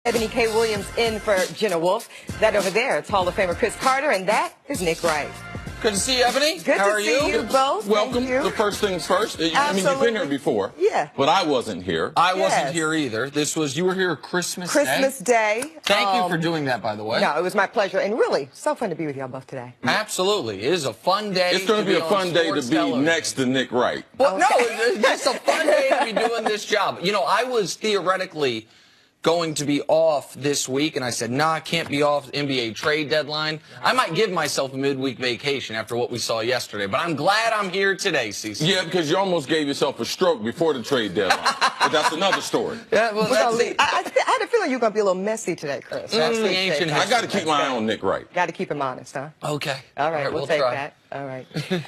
Ebony K. Williams in for Jenna Wolfe. That over there, it's Hall of Famer Cris Carter, and that is Nick Wright. Good to see you, Ebony. Good How to are see you both. Welcome. Thank you. The first things first. I mean, you've been here before. Yeah. But I wasn't here. I wasn't here either. You were here Christmas Day. Thank you for doing that, by the way. No, it was my pleasure. And really, so fun to be with y'all both today. Absolutely. It is a fun day. It's going to be a fun day to be television. next to Nick Wright. Well, no, it's a fun day to be doing this job. You know, I was theoretically going to be off this week, and I said, nah, I can't be off NBA trade deadline. I might give myself a midweek vacation after what we saw yesterday, but I'm glad I'm here today, CC. Yeah, because you almost gave yourself a stroke before the trade deadline. But that's another story. Yeah, well, I had a feeling you were going to be a little messy today, Chris. That's the ancient history. I got to keep my eye on Nick Wright. Got to keep him honest, huh? Okay. All right, we'll take try. that. All right.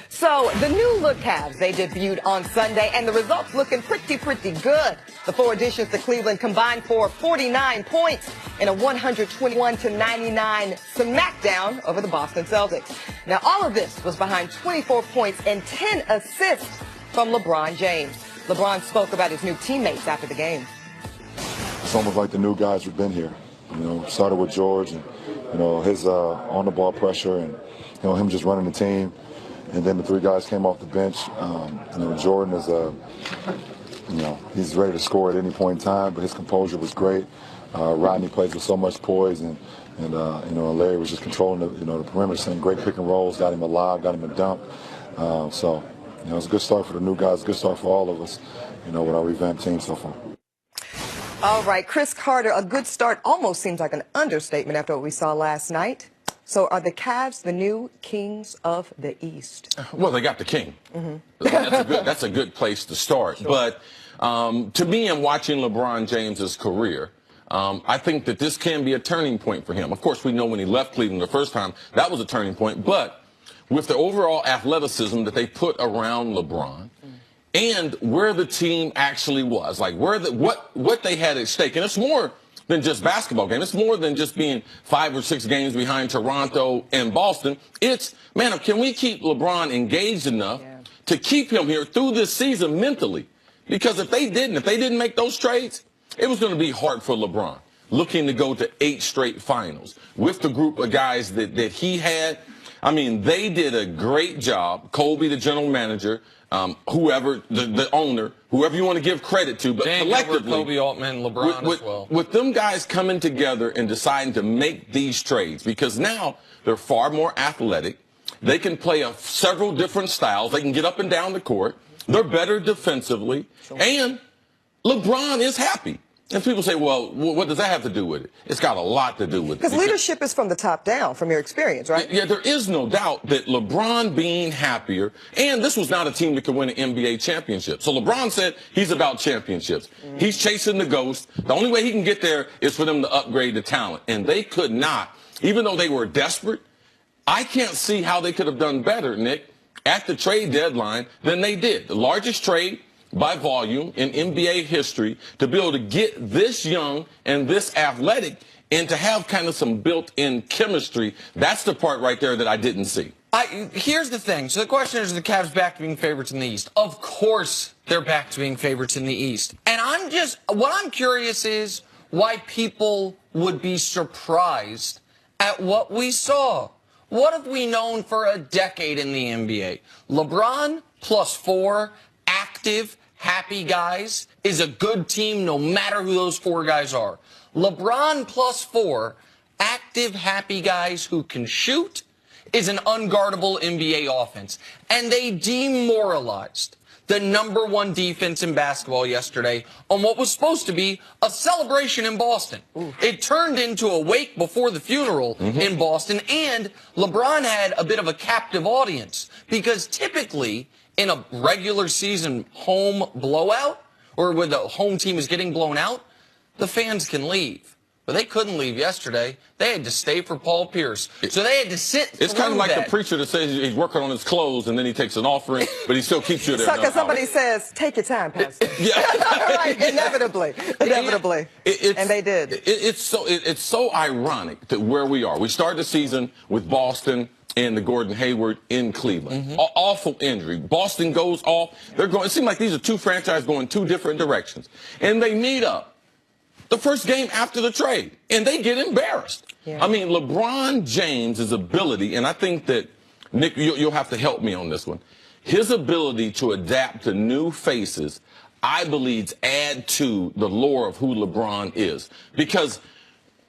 So, the new look Cavs, they debuted on Sunday, and the results looking pretty good. The four additions to Cleveland combined for 49 points in a 121-99 smackdown over the Boston Celtics. Now, all of this was behind 24 points and 10 assists from LeBron James. LeBron spoke about his new teammates after the game. It's almost like the new guys who've been here. You know, started with George and, you know, his on-the-ball pressure and, you know, him just running the team. And then the three guys came off the bench. You know, Jordan is, you know, he's ready to score at any point in time, but his composure was great. Rodney plays with so much poise, and you know, Larry was just controlling the, you know, the perimeter, sending great pick and rolls, got him a lob, got him a dunk. So, you know, it's a good start for the new guys, a good start for all of us, you know, with our revamped team so far. All right, Cris Carter, a good start almost seems like an understatement after what we saw last night. So are the Cavs the new kings of the East? Well, they got the king. That's a good place to start. Sure. But to me, in watching LeBron James's career, I think that this can be a turning point for him. Of course, we know when he left Cleveland the first time, that was a turning point. But with the overall athleticism that they put around LeBron, and where the team actually was, like what they had at stake, and it's more than just basketball game. It's more than just being 5 or 6 games behind Toronto and Boston. It's, man, can we keep LeBron engaged enough to keep him here through this season mentally? Because if they didn't make those trades, it was going to be hard for LeBron, looking to go to 8 straight finals with the group of guys that he had. I mean, they did a great job. Kobe, the general manager, whoever, the owner, whoever you want to give credit to, but Dan collectively, Gilbert, Kobe Altman, LeBron as well. With them guys coming together and deciding to make these trades, because now they're far more athletic. They can play several different styles. They can get up and down the court. They're better defensively, and LeBron is happy. And people say, well, what does that have to do with it? It's got a lot to do with it. Because leadership is from the top down, from your experience, right? Yeah, there is no doubt that LeBron being happier, and this was not a team that could win an NBA championship. So LeBron said he's about championships. He's chasing the ghost. The only way he can get there is for them to upgrade the talent. And they could not, even though they were desperate. I can't see how they could have done better, Nick, at the trade deadline than they did. The largest trade by volume in NBA history, to be able to get this young and this athletic and to have kind of some built-in chemistry. That's the part right there that I didn't see. Here's the thing. So the question is, the Cavs back to being favorites in the East? Of course they're back to being favorites in the East. And what I'm curious is why people would be surprised at what we saw. What have we known for a decade in the NBA? LeBron plus 4 active, happy guys is a good team no matter who those 4 guys are. LeBron plus 4 active, happy guys who can shoot is an unguardable NBA offense. And they demoralized the #1 defense in basketball yesterday on what was supposed to be a celebration in Boston. It turned into a wake before the funeral in Boston, and LeBron had a bit of a captive audience because typically in a regular season home blowout, or where the home team is getting blown out, the fans can leave. But they couldn't leave yesterday. They had to stay for Paul Pierce. So they had to sit It's kind of like that. the preacher that says he's working on his clothes and then he takes an offering, but he still keeps you there. Because somebody says, take your time, Pastor. Right, inevitably. And they did. It's so ironic that where we are. We started the season with Boston and the Gordon Hayward in Cleveland. Awful injury. Boston goes off. It seems like these are 2 franchises going 2 different directions. And they meet up. the first game after the trade, and they get embarrassed. Yeah. I mean, LeBron James' ability, and I think that, Nick, you'll have to help me on this one. His ability to adapt to new faces, I believe, add to the lore of who LeBron is. Because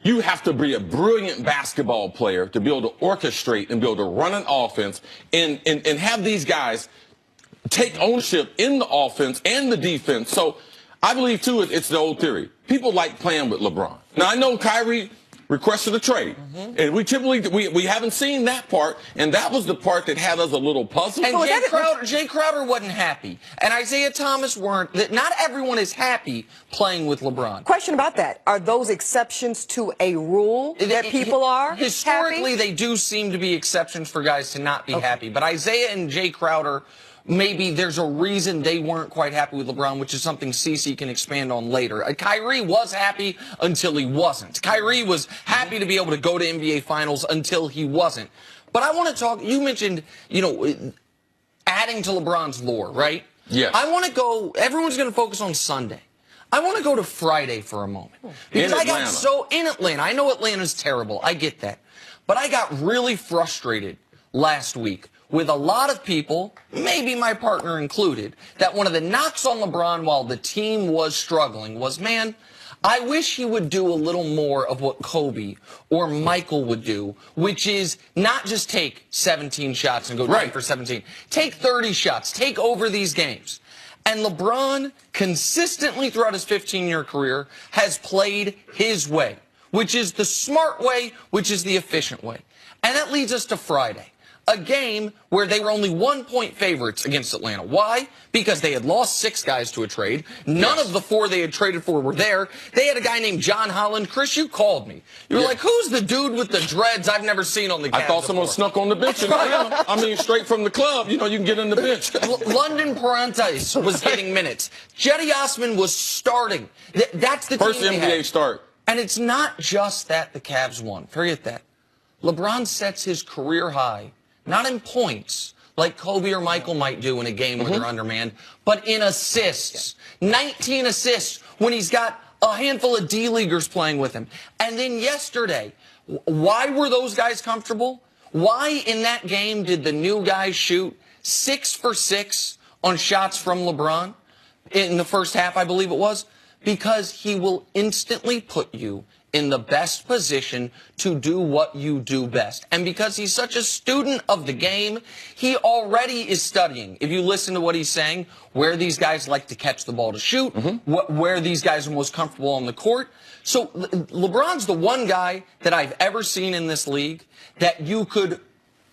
you have to be a brilliant basketball player to be able to orchestrate and be able to run an offense and have these guys take ownership in the offense and the defense. So I believe, too, it's the old theory. People like playing with LeBron. Now, I know Kyrie requested a trade, and we typically we haven't seen that part, and that was the part that had us a little puzzled. And Jay Crowder wasn't happy, and Isaiah Thomas weren't. Not everyone is happy playing with LeBron. Question about that. Are those exceptions to a rule that people are historically happy? They do seem to be exceptions for guys to not be happy, but Isaiah and Jay Crowder, maybe there's a reason they weren't quite happy with LeBron, which is something CeCe can expand on later. Kyrie was happy until he wasn't. Kyrie was happy to be able to go to NBA Finals until he wasn't. But I want to talk, you mentioned, adding to LeBron's lore, right? Yes. I want to go, everyone's going to focus on Sunday. I want to go to Friday for a moment. Because in Atlanta. I know Atlanta's terrible. I get that. But I got really frustrated last week with a lot of people, maybe my partner included, that one of the knocks on LeBron while the team was struggling was, man, I wish he would do a little more of what Kobe or Michael would do, which is not just take 17 shots and go 9 for 17. Take 30 shots. Take over these games. And LeBron, consistently throughout his 15-year career, has played his way, which is the smart way, which is the efficient way. And that leads us to Friday. A game where they were only 1-point favorites against Atlanta. Why? Because they had lost 6 guys to a trade. None of the 4 they had traded for were there. They had a guy named John Holland. Chris, you called me. You were like, who's the dude with the dreads I've never seen on the Cavs I thought someone snuck on the bench in Atlanta. I mean, straight from the club, you can get in the bench. London Parentis was getting minutes. Jetty Osman was starting. That's the first team NBA start. And it's not just that the Cavs won. Forget that. LeBron sets his career high, not in points, like Kobe or Michael might do in a game where they're undermanned, but in assists. 19 assists when he's got a handful of D-leaguers playing with him. And then yesterday, why were those guys comfortable? Why in that game did the new guys shoot 6 for 6 on shots from LeBron in the first half, I believe it was? Because he will instantly put you in the best position to do what you do best. And because he's such a student of the game, he already is studying. If you listen to what he's saying, where these guys like to catch the ball to shoot, where these guys are most comfortable on the court. So LeBron's the one guy that I've ever seen in this league that you could...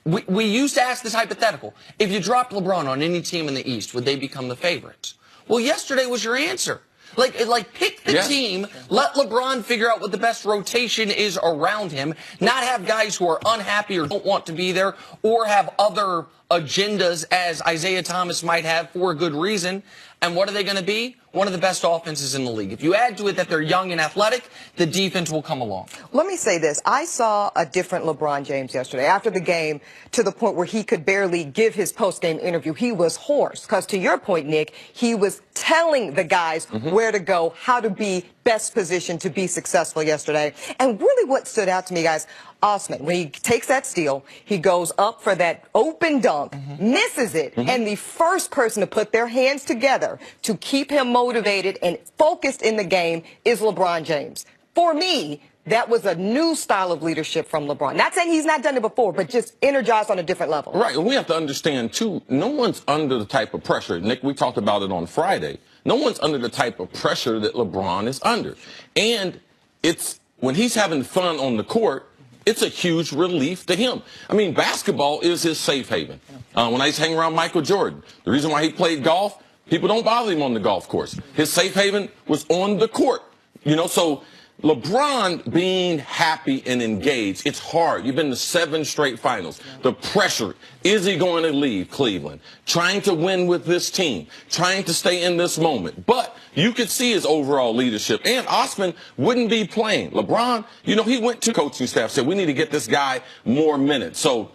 We used to ask this hypothetical. If you dropped LeBron on any team in the East, would they become the favorites? Well, yesterday was your answer. Like pick the team, let LeBron figure out what the best rotation is around him, not have guys who are unhappy or don't want to be there or have other agendas as Isaiah Thomas might have for a good reason. And what are they going to be? One of the best offenses in the league. If you add to it that they're young and athletic, the defense will come along. Let me say this. I saw a different LeBron James yesterday after the game to the point where he could barely give his post-game interview. He was hoarse because, to your point, Nick, he was telling the guys where to go, how to be best positioned to be successful yesterday. And really what stood out to me, guys, Osman, when he takes that steal, he goes up for that open dunk, misses it, and the first person to put their hands together to keep him motivated and focused in the game is LeBron James. For me, that was a new style of leadership from LeBron. Not saying he's not done it before, but just energized on a different level. Right, and we have to understand, too, no one's under the type of pressure. Nick, we talked about it on Friday. No one's under the type of pressure that LeBron is under. And it's when he's having fun on the court, it's a huge relief to him. I mean, basketball is his safe haven. When I used to hang around Michael Jordan, the reason why he played golf, people don't bother him on the golf course. His safe haven was on the court. So LeBron being happy and engaged, it's hard. You've been to 7 straight finals. The pressure, is he going to leave Cleveland? Trying to win with this team, trying to stay in this moment. But you could see his overall leadership. And Osman wouldn't be playing. LeBron, he went to coaching staff, said, we need to get this guy more minutes. So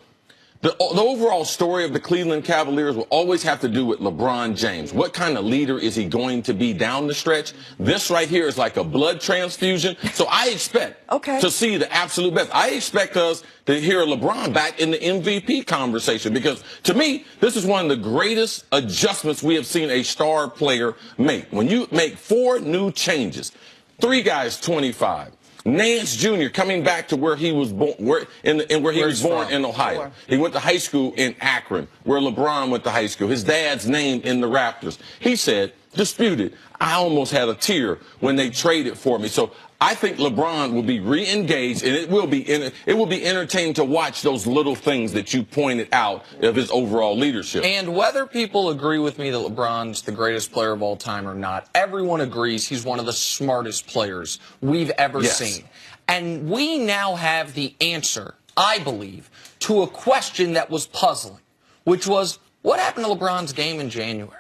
The overall story of the Cleveland Cavaliers will always have to do with LeBron James. What kind of leader is he going to be down the stretch? This right here is like a blood transfusion. So I expect to see the absolute best. I expect us to hear LeBron back in the MVP conversation because, to me, this is one of the greatest adjustments we have seen a star player make. When you make 4 new changes, 3 guys 25. Nance Jr. coming back to where he was born, where he was born in Ohio. He went to high school in Akron, where LeBron went to high school. His dad's name in the Raptors. He said, disputed, I almost had a tear when they traded for me. So I think LeBron will be re-engaged, and it will be entertaining to watch those little things that you pointed out of his overall leadership. And whether people agree with me that LeBron's the greatest player of all time or not, everyone agrees he's one of the smartest players we've ever seen. And we now have the answer, I believe, to a question that was puzzling, which was, what happened to LeBron's game in January?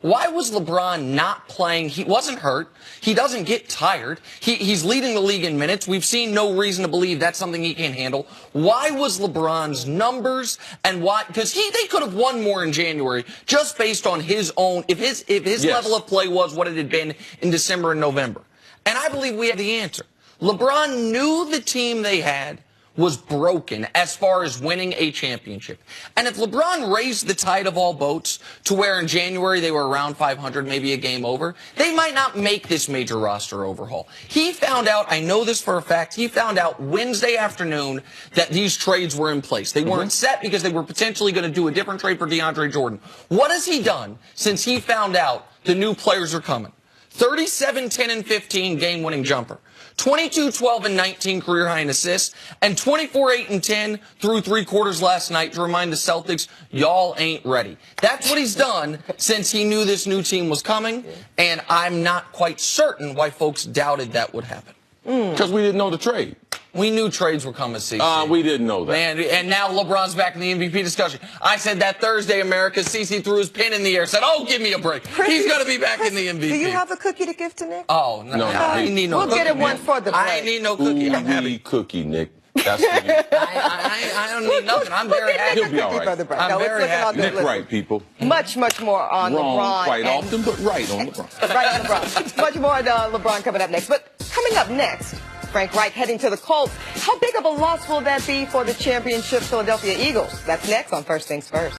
Why was LeBron not playing? He wasn't hurt. He doesn't get tired. He's leading the league in minutes. We've seen no reason to believe that's something he can't handle. Why was LeBron's numbers and why? Because they could have won more in January just based on his own, if his level of play was what it had been in December and November. And I believe we have the answer. LeBron knew the team they had was broken as far as winning a championship. And if LeBron raised the tide of all boats to where in January they were around 500, maybe a game over, they might not make this major roster overhaul. He found out, I know this for a fact, he found out Wednesday afternoon that these trades were in place. They weren't set because they were potentially going to do a different trade for DeAndre Jordan. What has he done since he found out the new players are coming? 37, 10, and 15 game-winning jumper. 22, 12, and 19 career high in assists, and 24, 8, and 10 through 3 quarters last night to remind the Celtics, y'all ain't ready. That's what he's done since he knew this new team was coming, and I'm not quite certain why folks doubted that would happen. Because we didn't know the trade. We knew trades were coming, CC. We didn't know that. Man, and now LeBron's back in the MVP discussion. I said that Thursday, America, CC threw his pin in the air, said, oh, give me a break. He's going to be back in the MVP. Do you have a cookie to give to Nick? Oh, no. I need no cookie. We'll get him one for the break. I need no cookie. I'm happy. Cookie, Nick. That's I don't need nothing. I'm very happy. He'll be all right. I'm very happy. Nick right, people. Much more on Wrong LeBron. quite often, but right on LeBron. Right on LeBron. Much more on LeBron coming up next. But coming up next, Frank Reich heading to the Colts. How big of a loss will that be for the championship Philadelphia Eagles? That's next on First Things First.